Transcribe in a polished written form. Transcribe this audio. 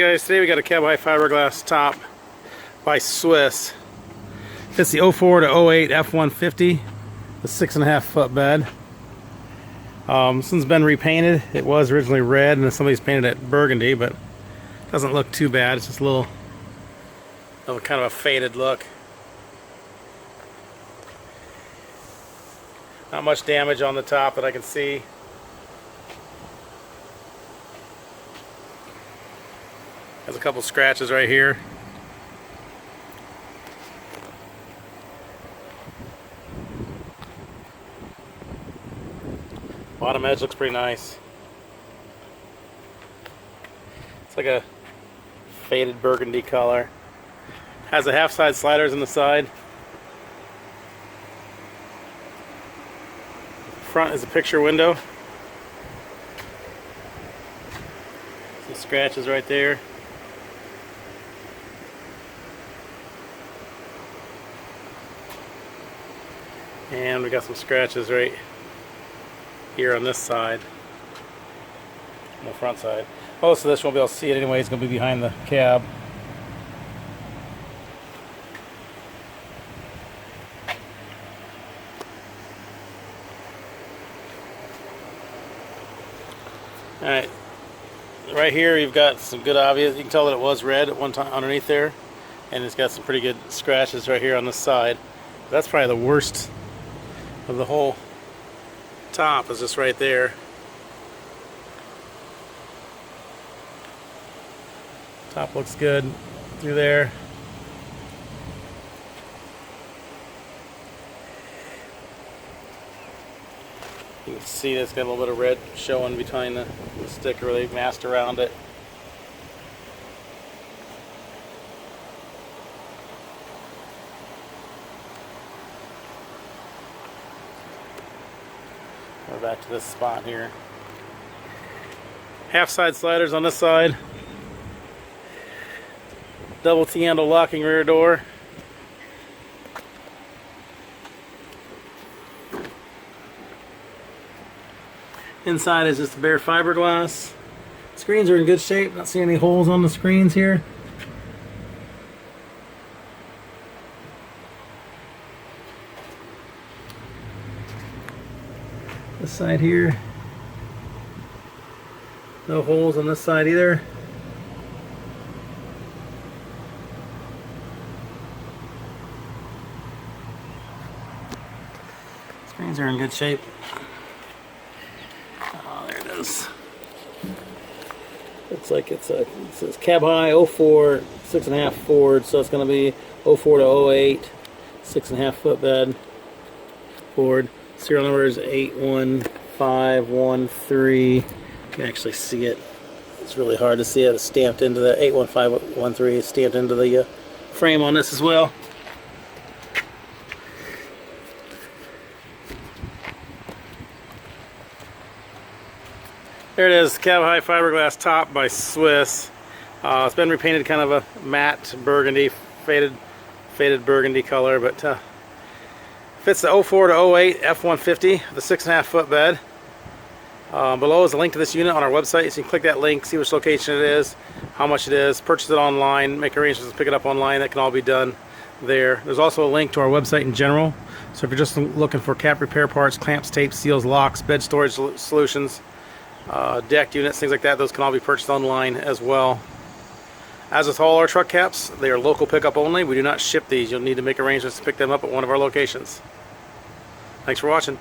Alright guys, today we got a cab high fiberglass top by Swiss. Fits the 04 to 08 F150, the 6.5 foot bed. This one's been repainted. It was originally red and somebody's painted it burgundy, but it doesn't look too bad. It's just a little of a kind of a faded look. Not much damage on the top that I can see. Has a couple scratches right here. Bottom edge looks pretty nice. It's like a faded burgundy color. Has the half side sliders on the side. Front is a picture window. Some scratches right there. And we got some scratches right here on this side, on the front side. Most of this you won't be able to see it anyway. It's going to be behind the cab. Alright, right here you've got some good obvious, you can tell that it was red at one time underneath there, and it's got some pretty good scratches right here on this side. That's probably the worst of the whole top, is just right there. Top looks good through there. You can see it's got a little bit of red showing behind the sticker where they masked around it. We're back to this spot here. Half side sliders on this side. Double T-handle locking rear door. Inside is just bare fiberglass. Screens are in good shape. Not seeing any holes on the screens here. This side here, no holes on this side either. Screens are in good shape. Oh, there it is. Looks like it says cab high 04 6.5 Ford, so it's going to be 04 to 08 6.5 foot bed Ford. Serial number is 81513. You can actually see it. It's really hard to see it. It's stamped into the 81513. It's stamped into the frame on this as well. There it is, cab high fiberglass top by Swiss. It's been repainted kind of a matte burgundy, faded burgundy color, but fits the 04 to 08 F150, the 6.5 foot bed. Below is a link to this unit on our website, so you can click that link, see which location it is, how much it is, purchase it online, make arrangements to pick it up online. That can all be done there. There's also a link to our website in general, so if you're just looking for cap repair parts, clamps, tapes, seals, locks, bed storage solutions, deck units, things like that, those can all be purchased online as well. As with all our truck caps, they are local pickup only. We do not ship these. You'll need to make arrangements to pick them up at one of our locations. Thanks for watching.